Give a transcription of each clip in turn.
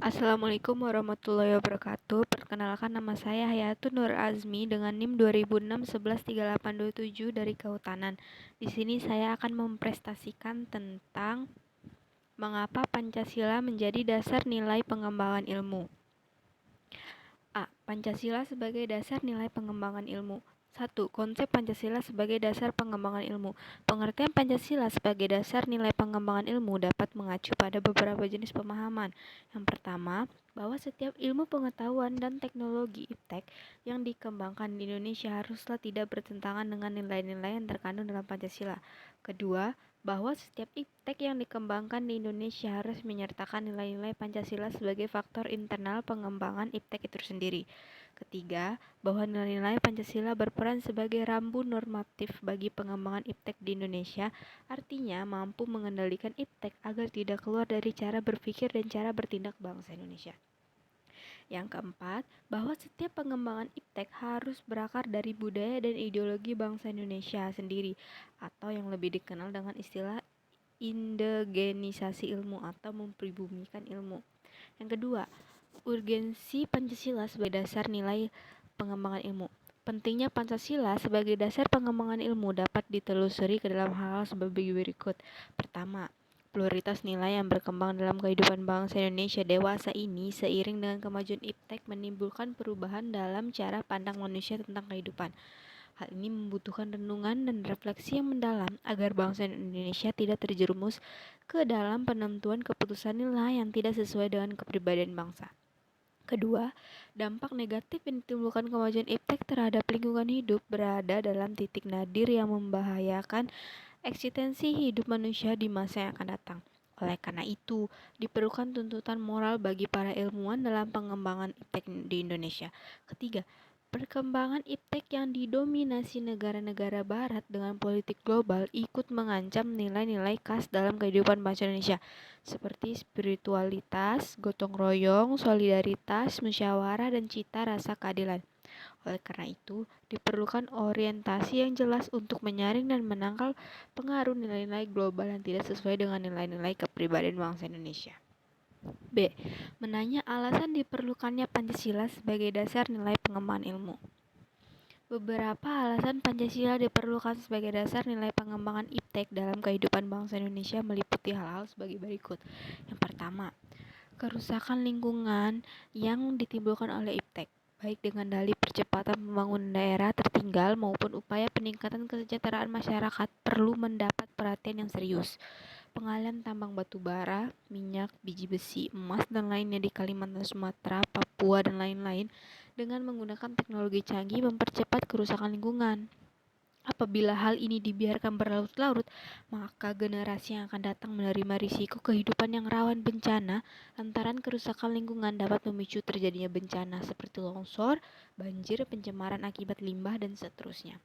Assalamualaikum warahmatullahi wabarakatuh. Perkenalkan, nama saya Hayatun Nur Azmi dengan NIM 2006-113827 dari Kehutanan. Di sini saya akan mempresentasikan tentang mengapa Pancasila menjadi dasar nilai pengembangan ilmu. A. Pancasila sebagai dasar nilai pengembangan ilmu. 1. Konsep Pancasila sebagai dasar pengembangan ilmu. Pengertian Pancasila sebagai dasar nilai pengembangan ilmu dapat mengacu pada beberapa jenis pemahaman. Yang pertama, bahwa setiap ilmu pengetahuan dan teknologi iptek yang dikembangkan di Indonesia haruslah tidak bertentangan dengan nilai-nilai yang terkandung dalam Pancasila. Kedua, bahwa setiap iptek yang dikembangkan di Indonesia harus menyertakan nilai-nilai Pancasila sebagai faktor internal pengembangan iptek itu sendiri. Ketiga, bahwa nilai-nilai Pancasila berperan sebagai rambu normatif bagi pengembangan iptek di Indonesia, artinya mampu mengendalikan iptek agar tidak keluar dari cara berpikir dan cara bertindak bangsa Indonesia. Yang keempat, bahwa setiap pengembangan iptek harus berakar dari budaya dan ideologi bangsa Indonesia sendiri, atau yang lebih dikenal dengan istilah indigenisasi ilmu atau mempribumikan ilmu. Yang kedua, urgensi Pancasila sebagai dasar nilai pengembangan ilmu. Pentingnya Pancasila sebagai dasar pengembangan ilmu dapat ditelusuri ke dalam hal-hal sebagai berikut. Pertama, pluralitas nilai yang berkembang dalam kehidupan bangsa Indonesia dewasa ini seiring dengan kemajuan iptek menimbulkan perubahan dalam cara pandang manusia tentang kehidupan. Hal ini membutuhkan renungan dan refleksi yang mendalam agar bangsa Indonesia tidak terjerumus ke dalam penentuan keputusan nilai yang tidak sesuai dengan kepribadian bangsa. Kedua, dampak negatif yang ditimbulkan kemajuan iptek terhadap lingkungan hidup berada dalam titik nadir yang membahayakan eksistensi hidup manusia di masa yang akan datang. Oleh karena itu, diperlukan tuntutan moral bagi para ilmuwan dalam pengembangan iptek di Indonesia. Ketiga, perkembangan iptek yang didominasi negara-negara barat dengan politik global ikut mengancam nilai-nilai khas dalam kehidupan bangsa Indonesia, seperti spiritualitas, gotong royong, solidaritas, musyawarah, dan cita rasa keadilan. Oleh karena itu, diperlukan orientasi yang jelas untuk menyaring dan menangkal pengaruh nilai-nilai global yang tidak sesuai dengan nilai-nilai kepribadian bangsa Indonesia. B. Menanya alasan diperlukannya Pancasila sebagai dasar nilai pengembangan ilmu. Beberapa alasan Pancasila diperlukan sebagai dasar nilai pengembangan iptek dalam kehidupan bangsa Indonesia meliputi hal-hal sebagai berikut. Yang pertama, kerusakan lingkungan yang ditimbulkan oleh iptek, baik dengan dalih percepatan pembangunan daerah tertinggal maupun upaya peningkatan kesejahteraan masyarakat perlu mendapat perhatian yang serius. Pengalihan tambang batu bara, minyak, biji besi, emas, dan lainnya di Kalimantan, Sumatera, Papua, dan lain-lain dengan menggunakan teknologi canggih mempercepat kerusakan lingkungan. Apabila hal ini dibiarkan berlarut-larut, maka generasi yang akan datang menerima risiko kehidupan yang rawan bencana lantaran kerusakan lingkungan dapat memicu terjadinya bencana seperti longsor, banjir, pencemaran akibat limbah, dan seterusnya.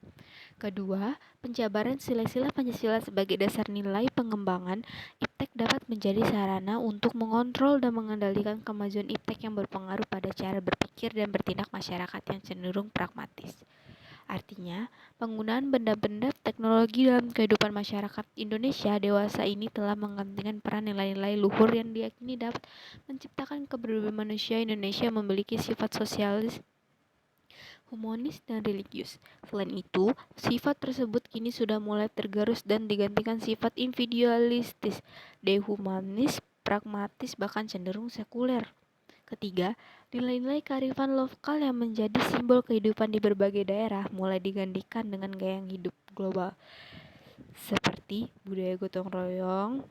Kedua, penjabaran sila-sila Pancasila sebagai dasar nilai pengembangan iptek dapat menjadi sarana untuk mengontrol dan mengendalikan kemajuan iptek yang berpengaruh pada cara berpikir dan bertindak masyarakat yang cenderung pragmatis. Artinya, penggunaan benda-benda teknologi dalam kehidupan masyarakat Indonesia dewasa ini telah menggantikan peran nilai-nilai luhur yang diyakini dapat menciptakan keberadaan manusia Indonesia yang memiliki sifat sosialis, humanis, dan religius. Selain itu, sifat tersebut kini sudah mulai tergerus dan digantikan sifat individualistis, dehumanis, pragmatis, bahkan cenderung sekuler. Ketiga, nilai-nilai kearifan lokal yang menjadi simbol kehidupan di berbagai daerah mulai digantikan dengan gaya hidup global, seperti budaya gotong royong,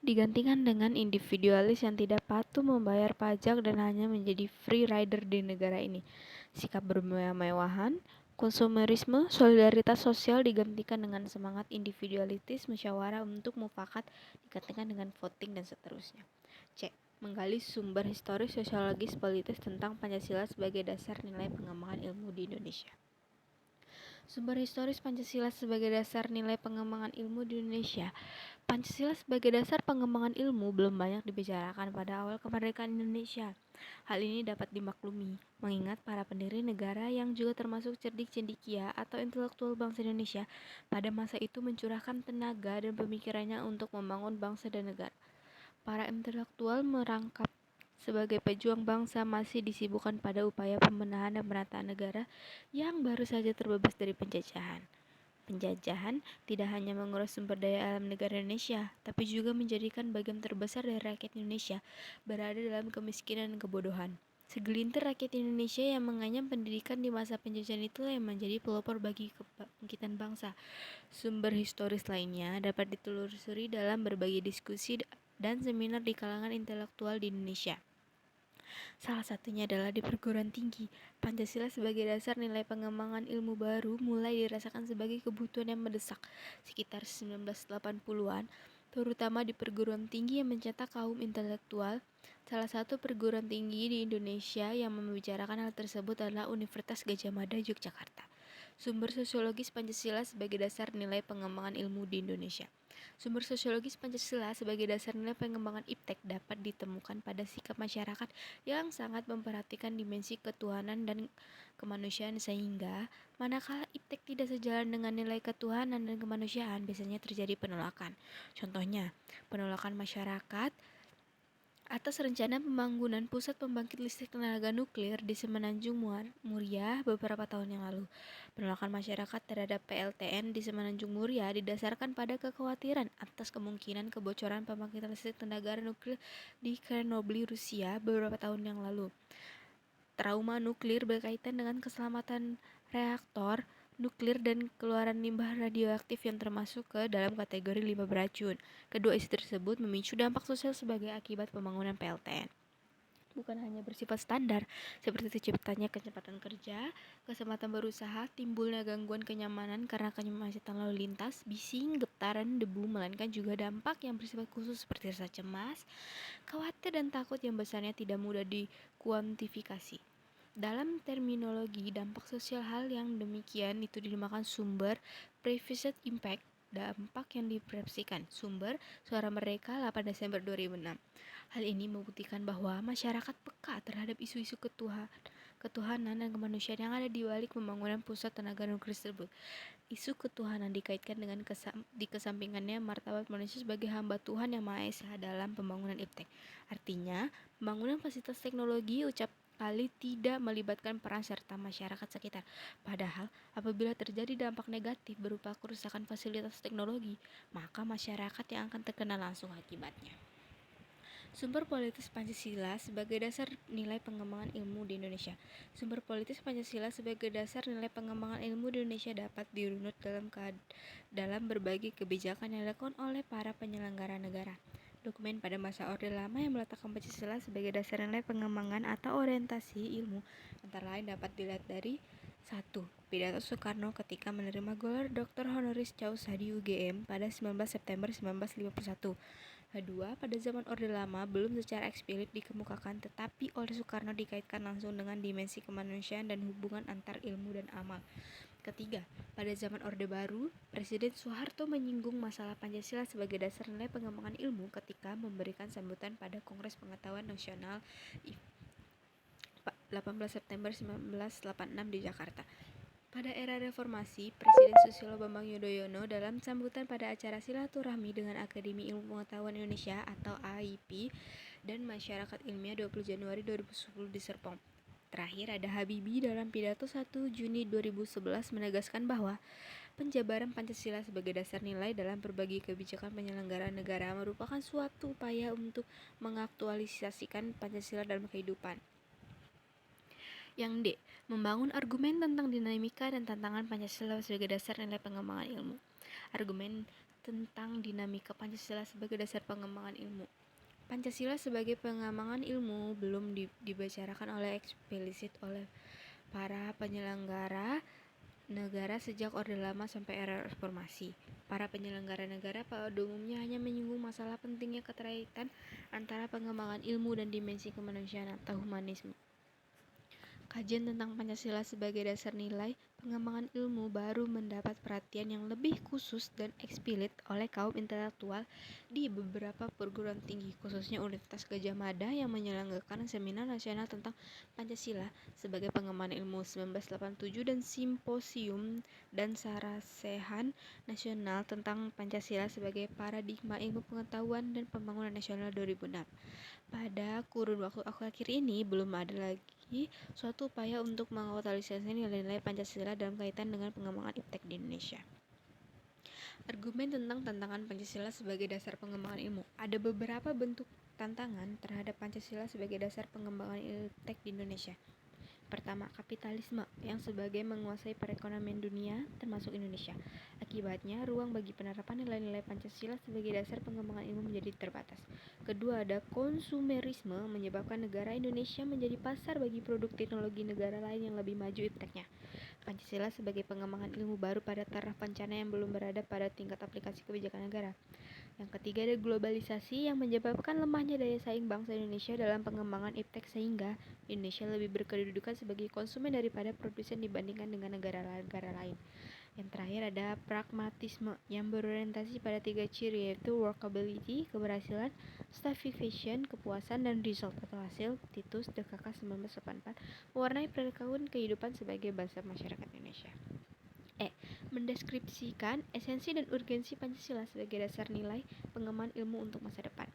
digantikan dengan individualis yang tidak patuh membayar pajak dan hanya menjadi free rider di negara ini. Sikap bermewah-mewahan, konsumerisme, solidaritas sosial digantikan dengan semangat individualitis, musyawarah untuk mufakat digantikan dengan voting, dan seterusnya. C. Menggali sumber historis, sosiologis, politis tentang Pancasila sebagai dasar nilai pengembangan ilmu di Indonesia. Sumber historis Pancasila sebagai dasar nilai pengembangan ilmu di Indonesia. Pancasila sebagai dasar pengembangan ilmu belum banyak dibicarakan pada awal kemerdekaan Indonesia. Hal ini dapat dimaklumi, mengingat para pendiri negara yang juga termasuk cerdik-cendikia atau intelektual bangsa Indonesia pada masa itu mencurahkan tenaga dan pemikirannya untuk membangun bangsa dan negara. Para intelektual merangkap sebagai pejuang bangsa masih disibukkan pada upaya pembenahan dan penataan negara yang baru saja terbebas dari penjajahan. Penjajahan tidak hanya menguras sumber daya alam negara Indonesia, tapi juga menjadikan bagian terbesar dari rakyat Indonesia berada dalam kemiskinan dan kebodohan. Segelintir rakyat Indonesia yang menganyam pendidikan di masa penjajahan itulah yang menjadi pelopor bagi kebangkitan bangsa. Sumber historis lainnya dapat ditelusuri dalam berbagai diskusi dan seminar di kalangan intelektual di Indonesia. Salah satunya adalah di perguruan tinggi. Pancasila sebagai dasar nilai pengembangan ilmu baru mulai dirasakan sebagai kebutuhan yang mendesak sekitar 1980-an, terutama di perguruan tinggi yang mencetak kaum intelektual. Salah satu perguruan tinggi di Indonesia yang membicarakan hal tersebut adalah Universitas Gadjah Mada, Yogyakarta. Sumber sosiologis Pancasila sebagai dasar nilai pengembangan ilmu di Indonesia. Sumber sosiologis Pancasila sebagai dasar nilai pengembangan IPTEK dapat ditemukan pada sikap masyarakat yang sangat memperhatikan dimensi ketuhanan dan kemanusiaan, sehingga manakala IPTEK tidak sejalan dengan nilai ketuhanan dan kemanusiaan, biasanya terjadi penolakan. Contohnya, penolakan masyarakat atas rencana pembangunan pusat pembangkit listrik tenaga nuklir di Semenanjung Muria beberapa tahun yang lalu. Penolakan masyarakat terhadap PLTN di Semenanjung Muria didasarkan pada kekhawatiran atas kemungkinan kebocoran pembangkit listrik tenaga nuklir di Chernobyl, Rusia beberapa tahun yang lalu. Trauma nuklir berkaitan dengan keselamatan reaktor nuklir dan keluaran limbah radioaktif yang termasuk ke dalam kategori limbah beracun. Kedua isu tersebut memicu dampak sosial sebagai akibat pembangunan PLTN. Bukan hanya bersifat standar, seperti terciptanya kecepatan kerja, kesempatan berusaha, timbulnya gangguan kenyamanan karena kemacetan lalu lintas, bising, getaran, debu, melainkan juga dampak yang bersifat khusus seperti rasa cemas, khawatir dan takut yang besarnya tidak mudah dikuantifikasi. Dalam terminologi dampak sosial, hal yang demikian itu dinamakan sumber perceived impact, dampak yang dipersepsikan. Sumber Suara Merdeka 8 Desember 2006. Hal ini membuktikan bahwa masyarakat peka terhadap isu-isu ketuhanan dan kemanusiaan yang ada di balik pembangunan pusat tenaga nuklir tersebut. Isu ketuhanan dikaitkan dengan dikesampingannya martabat manusia sebagai hamba Tuhan yang Maha Esa dalam pembangunan IPTEK. Artinya, pembangunan fasilitas teknologi ucap kali tidak melibatkan peran serta masyarakat sekitar. Padahal, apabila terjadi dampak negatif berupa kerusakan fasilitas teknologi, maka masyarakat yang akan terkena langsung akibatnya. Sumber politis Pancasila sebagai dasar nilai pengembangan ilmu di Indonesia. Sumber politis Pancasila sebagai dasar nilai pengembangan ilmu di Indonesia dapat dirunut dalam berbagai kebijakan yang dilakukan oleh para penyelenggara negara. Dokumen pada masa Orde Lama yang meletakkan Pancasila sebagai dasar nilai pengembangan atau orientasi ilmu antara lain dapat dilihat dari 1. Pidato Soekarno ketika menerima gelar Dr. Honoris Causa di UGM pada 19 September 1951. Kedua, pada zaman Orde Lama belum secara eksplisit dikemukakan, tetapi oleh Soekarno dikaitkan langsung dengan dimensi kemanusiaan dan hubungan antar ilmu dan amal. Ketiga, pada zaman Orde Baru, Presiden Soeharto menyinggung masalah Pancasila sebagai dasar nilai pengembangan ilmu ketika memberikan sambutan pada Kongres Pengetahuan Nasional 18 September 1986 di Jakarta. Pada era reformasi, Presiden Susilo Bambang Yudhoyono dalam sambutan pada acara silaturahmi dengan Akademi Ilmu Pengetahuan Indonesia atau AIP dan Masyarakat Ilmiah 20 Januari 2010 di Serpong. Terakhir ada Habibie dalam pidato 1 Juni 2011 menegaskan bahwa penjabaran Pancasila sebagai dasar nilai dalam berbagai kebijakan penyelenggaraan negara merupakan suatu upaya untuk mengaktualisasikan Pancasila dalam kehidupan. Yang D. Membangun argumen tentang dinamika dan tantangan Pancasila sebagai dasar nilai pengembangan ilmu. Argumen tentang dinamika Pancasila sebagai dasar pengembangan ilmu. Pancasila sebagai pengembangan ilmu belum dibicarakan oleh eksplisit oleh para penyelenggara negara sejak Orde Lama sampai era reformasi. Para penyelenggara negara pada umumnya hanya menyinggung masalah pentingnya keterkaitan antara pengembangan ilmu dan dimensi kemanusiaan atau humanisme. Kajian tentang Pancasila sebagai dasar nilai pengembangan ilmu baru mendapat perhatian yang lebih khusus dan eksplisit oleh kaum intelektual di beberapa perguruan tinggi, khususnya Universitas Gadjah Mada yang menyelenggarakan seminar nasional tentang Pancasila sebagai pengembangan ilmu 1987 dan simposium dan sarasehan nasional tentang Pancasila sebagai paradigma ilmu pengetahuan dan pembangunan nasional 2006. Pada kurun waktu akhir ini, belum ada lagi suatu upaya untuk mengkapitalisasi nilai-nilai Pancasila dalam kaitan dengan pengembangan iptek di Indonesia. Argumen tentang tantangan Pancasila sebagai dasar pengembangan ilmu. Ada beberapa bentuk tantangan terhadap Pancasila sebagai dasar pengembangan iptek di Indonesia. Pertama, kapitalisme yang sebagai menguasai perekonomian dunia termasuk Indonesia. Akibatnya, ruang bagi penerapan nilai-nilai Pancasila sebagai dasar pengembangan ilmu menjadi terbatas. Kedua, ada konsumerisme menyebabkan negara Indonesia menjadi pasar bagi produk teknologi negara lain yang lebih maju ipteknya. Pancasila sebagai pengembangan ilmu baru pada taraf pencana yang belum berada pada tingkat aplikasi kebijakan negara. Yang ketiga, ada globalisasi yang menyebabkan lemahnya daya saing bangsa Indonesia dalam pengembangan iptek sehingga Indonesia lebih berkedudukan sebagai konsumen daripada produsen dibandingkan dengan negara-negara lain. Yang terakhir ada pragmatisme yang berorientasi pada 3 ciri, yaitu workability, keberhasilan, satisfaction, kepuasan, dan result atau hasil. Titus DKK 1984 mewarnai perilaku kehidupan sebagai bangsa masyarakat Indonesia. Mendeskripsikan esensi dan urgensi Pancasila sebagai dasar nilai pengembangan ilmu untuk masa depan.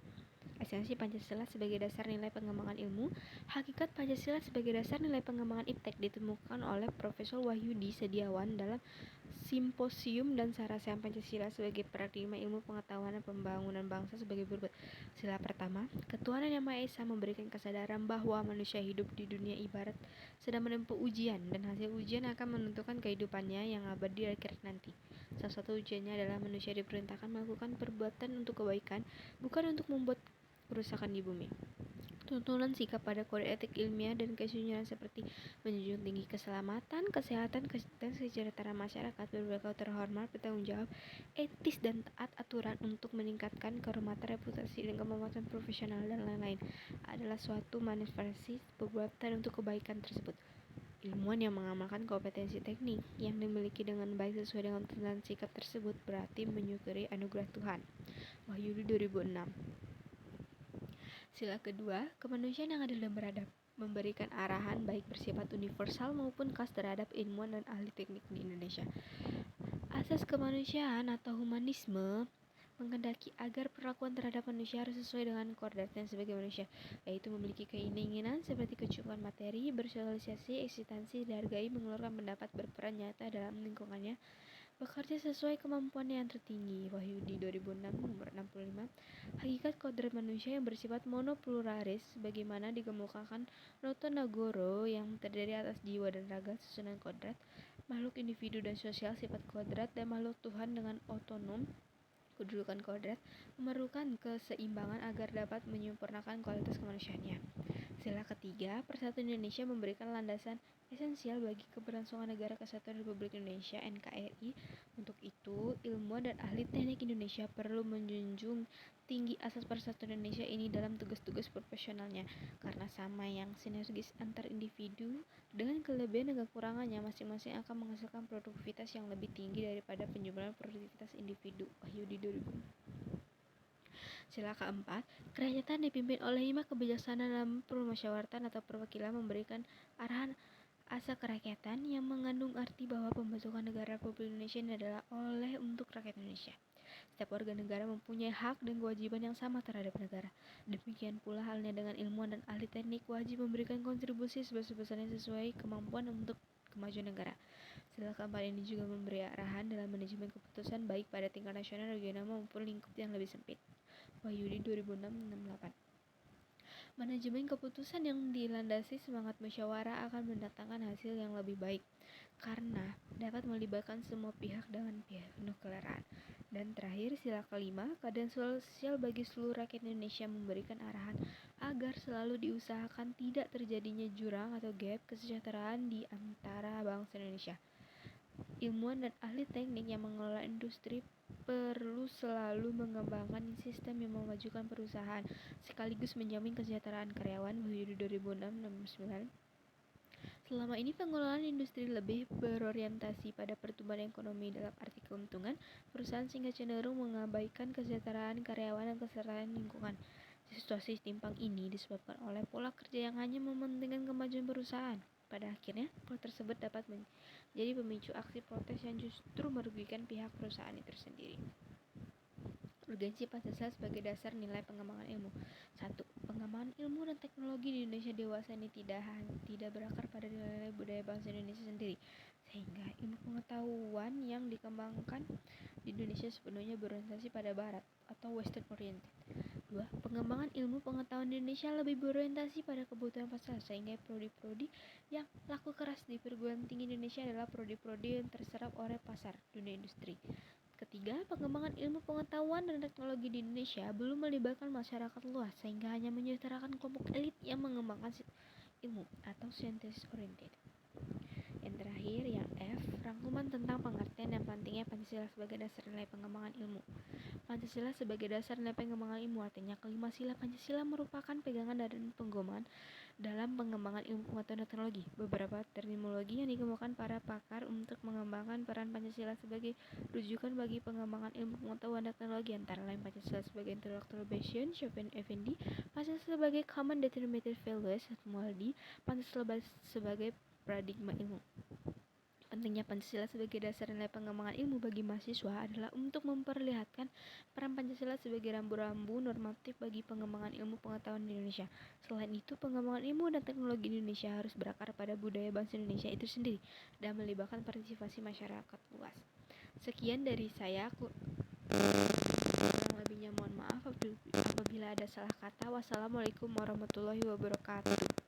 Esensi Pancasila sebagai dasar nilai pengembangan ilmu. Hakikat Pancasila sebagai dasar nilai pengembangan iptek ditemukan oleh Profesor Wahyudi Setiawan dalam Simposium dan Sarasehan Pancasila sebagai paradigma ilmu pengetahuan dan pembangunan bangsa sebagai berikut. Sila pertama, ketuhanan yang Maha Esa memberikan kesadaran bahwa manusia hidup di dunia ibarat sedang menempuh ujian dan hasil ujian akan menentukan kehidupannya yang abadi di akhirat nanti. Salah satu ujiannya adalah manusia diperintahkan melakukan perbuatan untuk kebaikan, bukan untuk membuat kerusakan di bumi. Tuntunan sikap pada kode etik ilmiah dan kesunyian seperti menjunjung tinggi keselamatan, kesehatan, dan kesejahteraan masyarakat, berbakal terhormat, bertanggung jawab, etis dan taat aturan untuk meningkatkan kehormatan, reputasi, dan kemampuan profesional dan lain-lain adalah suatu manifestasi perbuatan untuk kebaikan tersebut. Ilmuwan yang mengamalkan kompetensi teknik yang dimiliki dengan baik sesuai dengan tuntunan sikap tersebut berarti menyukuri anugerah Tuhan. Wahyudi 2006. Sila kedua, kemanusiaan yang adil dan beradab, memberikan arahan baik bersifat universal maupun khas terhadap ilmuwan dan ahli teknik di Indonesia. Asas kemanusiaan atau humanisme menghendaki agar perlakuan terhadap manusia harus sesuai dengan kodratnya sebagai manusia, yaitu memiliki keinginan seperti kecukupan materi, bersosialisasi, eksistensi, dihargai, mengeluarkan pendapat, berperan nyata dalam lingkungannya, bekerja sesuai kemampuannya yang tertinggi. Wahyudi 2006 nomor 65. Hakikat kodrat manusia yang bersifat monopluralis sebagaimana dikemukakan Noto Nagoro yang terdiri atas jiwa dan raga susunan kodrat, makhluk individu dan sosial sifat kodrat, dan makhluk Tuhan dengan otonom kedudukan kodrat, memerlukan keseimbangan agar dapat menyempurnakan kualitas kemanusiaannya. Sila ketiga, Persatuan Indonesia memberikan landasan esensial bagi keberlangsungan Negara Kesatuan Republik Indonesia (NKRI). Untuk itu, ilmuwan dan ahli teknik Indonesia perlu menjunjung tinggi asas persatuan Indonesia ini dalam tugas-tugas profesionalnya, karena sama yang sinergis antar individu dengan kelebihan dan kekurangannya masing-masing akan menghasilkan produktivitas yang lebih tinggi daripada penjumlahan produktivitas individu. Wahyudi 2000. Sila keempat, kerakyatan dipimpin oleh hikmat kebijaksanaan dalam permusyawaratan atau perwakilan memberikan arahan asa kerakyatan yang mengandung arti bahwa pembentukan negara Republik Indonesia ini adalah oleh untuk rakyat Indonesia. Setiap warga negara mempunyai hak dan kewajiban yang sama terhadap negara. Demikian pula halnya dengan ilmuwan dan ahli teknik wajib memberikan kontribusi sebesar-besarnya sesuai kemampuan untuk kemajuan negara. Sila keempat ini juga memberi arahan dalam manajemen keputusan baik pada tingkat nasional, regional maupun lingkup yang lebih sempit. Wahyudi 2006-68. Manajemen keputusan yang dilandasi semangat musyawarah akan mendatangkan hasil yang lebih baik karena dapat melibatkan semua pihak dengan penuh keleraan. Dan terakhir, sila kelima, keadaan sosial bagi seluruh rakyat Indonesia memberikan arahan agar selalu diusahakan tidak terjadinya jurang atau gap kesejahteraan di antara bangsa Indonesia. Ilmuwan dan ahli teknik yang mengelola industri perlu selalu mengembangkan sistem yang memajukan perusahaan sekaligus menjamin kesejahteraan karyawan. Wahyudi 2006 nomor 9. Selama ini pengelolaan industri lebih berorientasi pada pertumbuhan ekonomi dalam arti keuntungan perusahaan sehingga cenderung mengabaikan kesejahteraan karyawan dan kesejahteraan lingkungan. Situasi timpang ini disebabkan oleh pola kerja yang hanya mementingkan kemajuan perusahaan. Pada akhirnya, pola tersebut dapat menjadi pemicu aksi protes yang justru merugikan pihak perusahaan itu sendiri. Urgensi Pancasila sebagai dasar nilai pengembangan ilmu. 1. Pengembangan ilmu dan teknologi di Indonesia dewasa ini tidak berakar pada nilai-nilai budaya bangsa Indonesia sendiri, sehingga ilmu pengetahuan yang dikembangkan di Indonesia sepenuhnya berorientasi pada barat atau western oriented. 2. Pengembangan ilmu pengetahuan di Indonesia lebih berorientasi pada kebutuhan pasar, sehingga prodi-prodi yang laku keras di perguruan tinggi Indonesia adalah prodi-prodi yang terserap oleh pasar dunia industri. Ketiga, pengembangan ilmu pengetahuan dan teknologi di Indonesia belum melibatkan masyarakat luas, sehingga hanya menyelenggarakan kelompok elit yang mengembangkan ilmu atau scientist oriented. Yang terakhir, yang F, rangkuman tentang pengertian dan pentingnya Pancasila sebagai dasar nilai pengembangan ilmu. Pancasila sebagai dasar nilai pengembangan ilmu artinya kelima sila Pancasila merupakan pegangan dan pedoman dalam pengembangan ilmu pengetahuan dan teknologi. Beberapa terminologi yang dikemukakan para pakar untuk mengembangkan peran Pancasila sebagai rujukan bagi pengembangan ilmu pengetahuan dan teknologi antara lain Pancasila sebagai intellectual bastion, Chopin Effendi, Pancasila sebagai common determinative values, Mualdi, Pancasila sebagai paradigma ilmu. Pentingnya Pancasila sebagai dasar nilai pengembangan ilmu bagi mahasiswa adalah untuk memperlihatkan peran Pancasila sebagai rambu-rambu normatif bagi pengembangan ilmu pengetahuan di Indonesia. Selain itu, pengembangan ilmu dan teknologi di Indonesia harus berakar pada budaya bangsa Indonesia itu sendiri dan melibatkan partisipasi masyarakat luas. Sekian dari saya. Kurang lebihnya mohon maaf apabila ada salah kata. Wassalamualaikum warahmatullahi wabarakatuh.